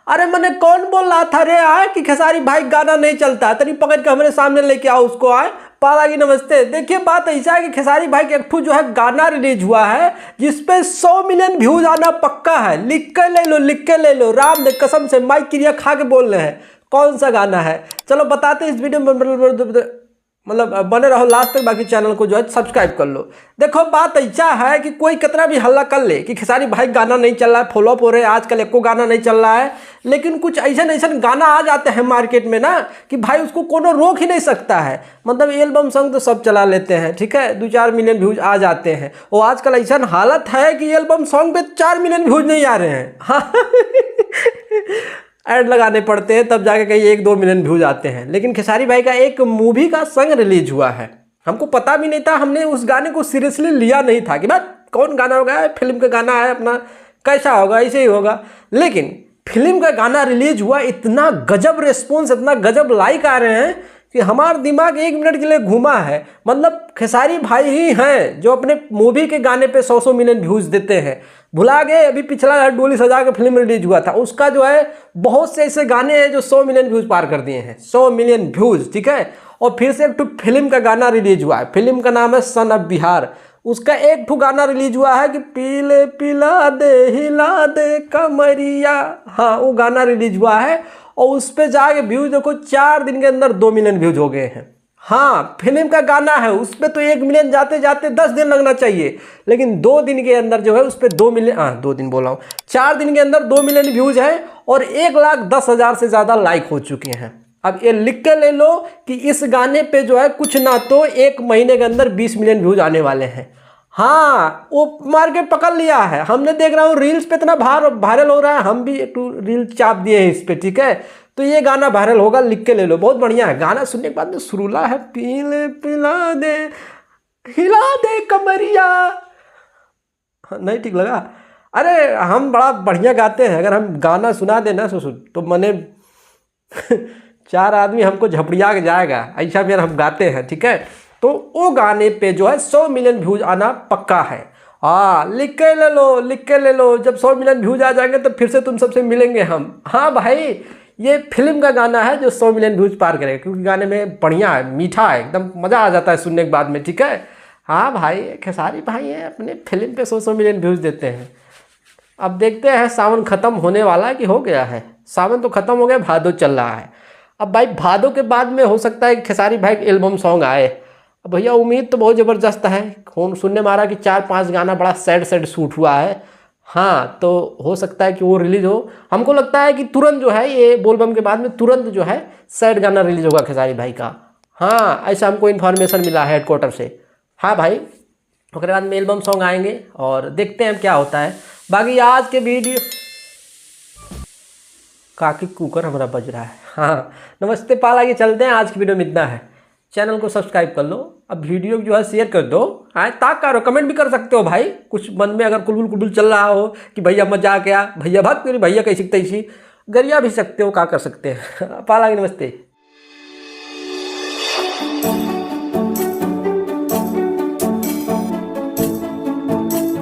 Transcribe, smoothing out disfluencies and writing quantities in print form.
अरे मैंने कौन बोल रहा था रे आए कि खेसारी भाई गाना नहीं चलता, तरी पकड़ के हमारे सामने लेके आओ उसको। आए पाला की नमस्ते। देखिए बात ऐसा है कि खेसारी भाई के एक जो है गाना रिलीज हुआ है जिसपे 100 मिलियन व्यूज आना पक्का है। लिख के ले लो, लिख के ले लो, राम ने कसम से माइक क्रिया खा के बोल रहे हैं। कौन सा गाना है चलो बताते इस वीडियो में, मतलब बने रहो लास्ट तक, बाकी चैनल को जो है सब्सक्राइब कर लो। देखो बात ऐसा है कि कोई कितना भी हल्ला कर ले कि खेसारी भाई गाना नहीं चल रहा है, फॉलोअप हो रहे हैं, आजकल एको गाना नहीं चल रहा है, लेकिन कुछ ऐसा गाना आ जाते हैं मार्केट में ना कि भाई उसको कोनो रोक ही नहीं सकता है। मतलब एल्बम सॉन्ग तो सब चला लेते हैं, ठीक है, 2-4 मिलियन व्यूज आ जाते हैं। और आजकल ऐसा हालत है कि एल्बम सॉन्ग पे 4 मिलियन व्यूज नहीं आ रहे हैं। हाँ ऐड लगाने पड़ते हैं तब जाके कहीं 1-2 मिलियन व्यूज आते हैं। लेकिन खेसारी भाई का एक मूवी का सॉन्ग रिलीज हुआ है, हमको पता भी नहीं था, हमने उस गाने को सीरियसली लिया नहीं था कि भाई कौन गाना होगा, फिल्म का गाना है अपना, कैसा होगा, ऐसे ही होगा। लेकिन फिल्म का गाना रिलीज हुआ, इतना गजब रिस्पॉन्स, इतना गजब लाइक आ रहे हैं कि हमारा दिमाग 1 मिनट के लिए घूमा है। मतलब खेसारी भाई ही हैं जो अपने मूवी के गाने पे 100 मिलियन व्यूज देते हैं। भुला गए अभी पिछला डोली सजा के फिल्म रिलीज हुआ था, उसका जो है बहुत से ऐसे गाने हैं जो 100 मिलियन व्यूज पार कर दिए हैं, 100 मिलियन व्यूज, ठीक है। और फिर से एक ठो फिल्म का गाना रिलीज हुआ है, फिल्म का नाम है सन ऑफ बिहार, उसका एक ठो गाना रिलीज हुआ है कि पीले पिला दे हिला दे कमरिया। हाँ वो गाना रिलीज हुआ है और उस पर जाके व्यूज देखो 4 दिन के अंदर 2 मिलियन व्यूज हो गए हैं। हाँ फिल्म का गाना है, उस पर तो 1 मिलियन जाते जाते 10 दिन लगना चाहिए, लेकिन 2 दिन के अंदर जो है उस पर 2 मिलियन, 2 दिन बोला हूँ, 4 दिन के अंदर 2 मिलियन व्यूज है और 1,10,000 से ज़्यादा लाइक हो चुके हैं। अब ये लिख के ले लो कि इस गाने पे जो है कुछ ना तो 1 महीने के अंदर 20 मिलियन व्यूज आने वाले हैं। हाँ वो मार्केट पकड़ लिया है, हमने देख रहा हूँ रील्स पे इतना वायरल हो रहा है, हम भी एक रील चाप दिए हैं इस पे, ठीक है। तो ये गाना वायरल होगा, लिख के ले लो, बहुत बढ़िया है गाना। सुनने के बाद में सुरूला है, पीले पिला दे हिला दे कमरिया, नहीं ठीक लगा? अरे हम बड़ा बढ़िया गाते हैं, अगर हम गाना सुना देना तो मने 4 आदमी हमको झपड़िया के जाएगा, ऐसा फिर हम गाते हैं, ठीक है। तो वो गाने पे जो है 100 मिलियन व्यूज आना पक्का है। हाँ लिख के ले लो, लिख के ले लो, जब 100 मिलियन व्यूज आ जाएंगे तो फिर से तुम सबसे मिलेंगे हम। हाँ भाई ये फिल्म का गाना है जो 100 मिलियन व्यूज पार करेगा, क्योंकि गाने में बढ़िया है, मीठा है, एकदम मज़ा आ जाता है सुनने के बाद में, ठीक है। हाँ भाई खेसारी भाई है, अपने फिल्म पे 100 मिलियन व्यूज देते हैं। अब देखते हैं सावन ख़त्म होने वाला है कि हो गया है, सावन तो ख़त्म हो गया, भादो चल रहा है। अब भाई भादो के बाद में हो सकता है कि खेसारी भाई के एल्बम सॉन्ग आए। अब भैया उम्मीद तो बहुत ज़बरदस्त है, खून सुनने में आ रहा कि 4-5 गाना बड़ा सैड शूट हुआ है। हाँ तो हो सकता है कि वो रिलीज हो, हमको लगता है कि तुरंत जो है ये बोलबम के बाद में तुरंत जो है सैड गाना रिलीज होगा खेसारी भाई का। हाँ ऐसा हमको इन्फॉर्मेशन मिला है हेडक्वार्टर से। हाँ भाई उसके बाद में एल्बम सॉन्ग आएंगे और देखते हैं क्या होता है। बाकी आज के वीडियो काकी कुकर हमारा बज रहा है। हाँ नमस्ते पाल, आगे चलते हैं, आज की वीडियो में इतना है। चैनल को सब्सक्राइब कर लो, अब वीडियो जो है शेयर कर दो, हाँ ताक करो, कमेंट भी कर सकते हो भाई, कुछ मन में अगर कुलबुल चल रहा हो कि भैया मजा आ गया, भैया भाग, भैया कैसी तैसी गरिया भी सकते हो, क्या कर सकते हैं। पाल आगे नमस्ते।